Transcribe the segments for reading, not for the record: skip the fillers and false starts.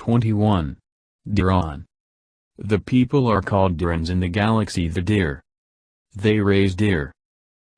21. Deeron. The people are called Deerons in the galaxy, the deer. They raise deer.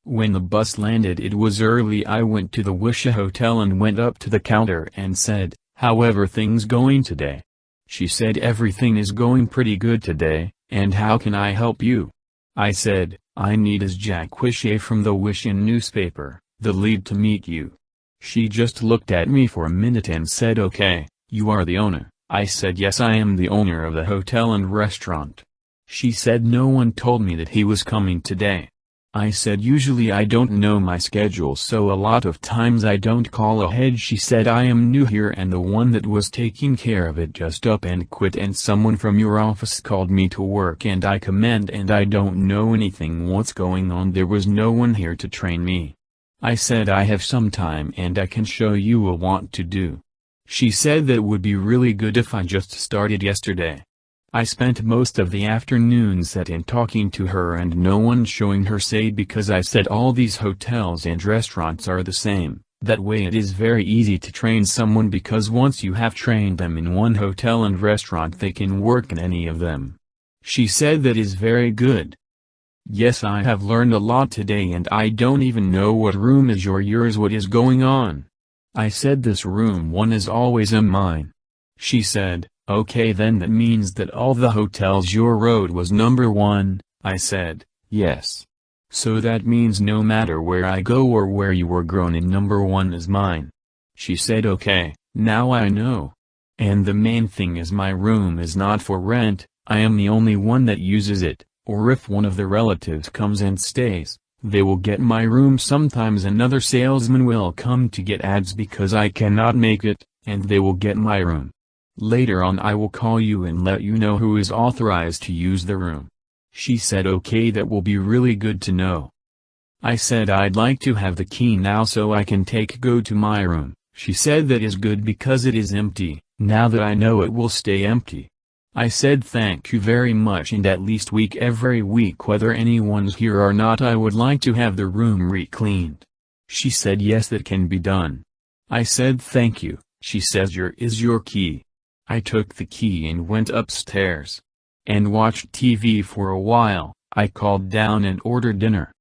When the bus landed, it was early. I went to the Wisha Hotel and went up to the counter and said, "How everything's going today?" She said, "Everything is going pretty good today, and how can I help you?" I said, "I need as Jack Wisha from the Wishin newspaper, the lead, to meet you." She just looked at me for a minute and said, "Okay, you are the owner." I said, "Yes, I am the owner of the hotel and restaurant." She said, "No one told me that he was coming today." I said, "Usually I don't know my schedule, so a lot of times I don't call ahead." She said, "I am new here and the one that was taking care of it just up and quit, and someone from your office called me to work and I come in and I don't know anything what's going on. There was no one here to train me." I said, "I have some time and I can show you what to do." She said that would be really good if I just started yesterday. I spent most of the afternoon sat in talking to her and no one showing her say, because I said all these hotels and restaurants are the same, that way it is very easy to train someone, because once you have trained them in one hotel and restaurant they can work in any of them. She said that is very good. Yes, I have learned a lot today and I don't even know what room is yours, what is going on. I said, "This room 1 is always mine." She said, "Okay, then that means that all the hotels your road was number 1, I said, "Yes. So that means no matter where I go or where you were grown in, number 1 is mine." She said, "Okay, now I know. And the main thing is my room is not for rent, I am the only one that uses it, or if one of the relatives comes and stays, they will get my room. Sometimes another salesman will come to get ads because I cannot make it, and they will get my room. Later on I will call you and let you know who is authorized to use the room." She said, "Okay, that will be really good to know." I said, "I'd like to have the key now so I can go to my room." She said, "That is good because it is empty. Now that I know, it will stay empty." I said, "Thank you very much, and at least every week, whether anyone's here or not, I would like to have the room re-cleaned." She said, "Yes, that can be done." I said, "Thank you." She says, "Here is your key." I took the key and went upstairs and watched TV for a while. I called down and ordered dinner.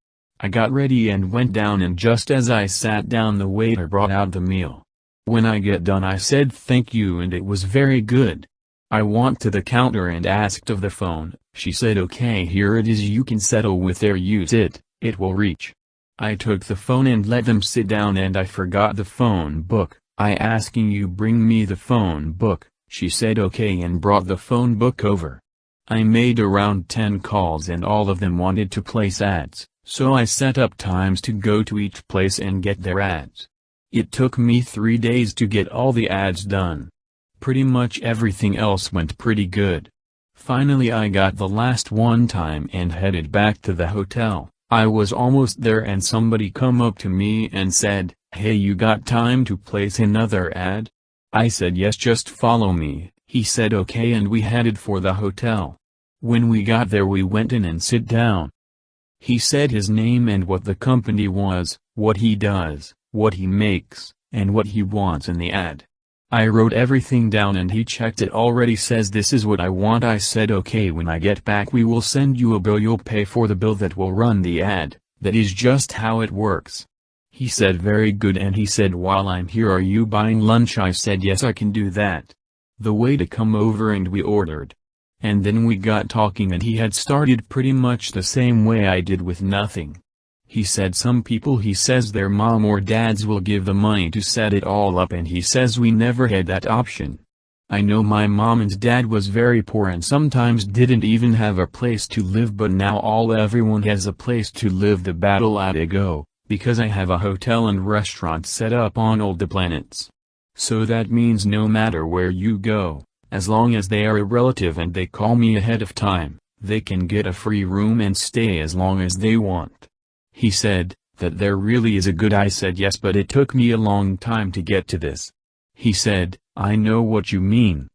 I got ready and went down, and just as I sat down the waiter brought out the meal. When I get done I said thank you and it was very good. I went to the counter and asked of the phone. She said, "Okay, here it is, you can settle with there, use it, it will reach." I took the phone and let them sit down, and I forgot the phone book. I asking, "You bring me the phone book." She said okay and brought the phone book over. I made around 10 calls and all of them wanted to place ads, so I set up times to go to each place and get their ads. It took me 3 days to get all the ads done. Pretty much everything else went pretty good. Finally I got the last one time and headed back to the hotel. I was almost there and somebody come up to me and said, "Hey, you got time to place another ad?" I said, "Yes, just follow me." He said okay and we headed for the hotel. When we got there we went in and sit down. He said his name and what the company was, what he does, what he makes, and what he wants in the ad. I wrote everything down and he checked it already, says this is what I want. I said okay, when I get back we will send you a bill, you'll pay for the bill that will run the ad. That is just how it works. He said very good, and he said, "While I'm here, are you buying lunch?" I said yes, I can do that. The waiter come over and we ordered. And then we got talking and he had started pretty much the same way I did, with nothing. He said some people, he says their mom or dads will give the money to set it all up, and he says we never had that option. I know my mom and dad was very poor and sometimes didn't even have a place to live, but now everyone has a place to live. The battle had to go, because I have a hotel and restaurant set up on all the planets. So that means no matter where you go, as long as they are a relative and they call me ahead of time, they can get a free room and stay as long as they want. He said, "That there really is a good." I said yes, but it took me a long time to get to this. He said, "I know what you mean."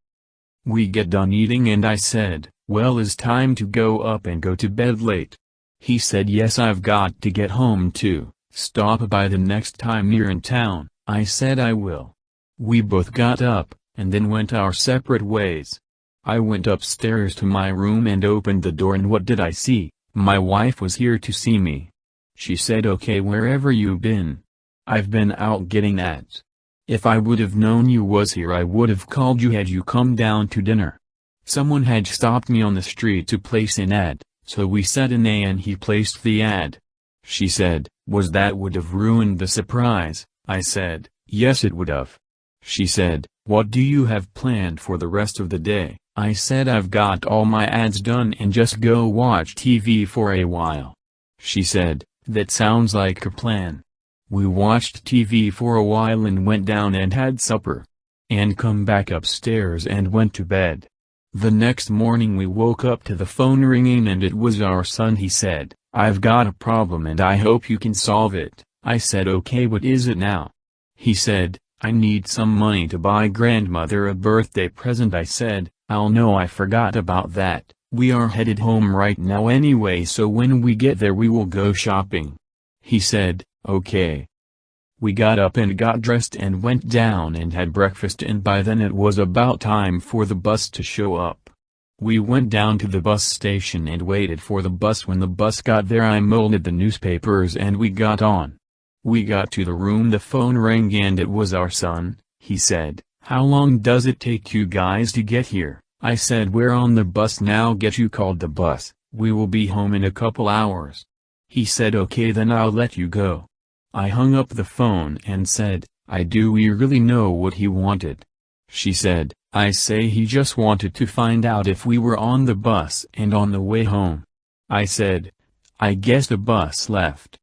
We get done eating and I said, "Well, it's time to go up and go to bed late." He said, "Yes, I've got to get home too. Stop by the next time you're in town." I said I will. We both got up, and then went our separate ways. I went upstairs to my room and opened the door, and what did I see? My wife was here to see me. She said, "Okay, wherever you been?" "I've been out getting ads. If I would have known you was here I would have called you had you come down to dinner." Someone had stopped me on the street to place an ad, so we said an A and he placed the ad. She said, "Was that would have ruined the surprise?" I said, "Yes it would have." She said, "What do you have planned for the rest of the day?" I said, "I've got all my ads done and just go watch TV for a while." She said, "That sounds like a plan." We watched TV for a while and went down and had supper. And come back upstairs and went to bed. The next morning we woke up to the phone ringing and it was our son. He said, "I've got a problem and I hope you can solve it." I said, "Okay, what is it now?" He said, "I need some money to buy grandmother a birthday present." I said, "I'll know, I forgot about that. We are headed home right now anyway, so when we get there we will go shopping." He said, "Okay." We got up and got dressed and went down and had breakfast, and by then it was about time for the bus to show up. We went down to the bus station and waited for the bus. When the bus got there I molded the newspapers and we got on. We got to the room, the phone rang and it was our son. He said, "How long does it take you guys to get here?" I said, "We're on the bus now. Get you called the bus, we will be home in a couple hours." He said, "Okay, then I'll let you go." I hung up the phone and said, "Do we really know what he wanted?" She said, "I say he just wanted to find out if we were on the bus and on the way home." I said, "I guess the bus left."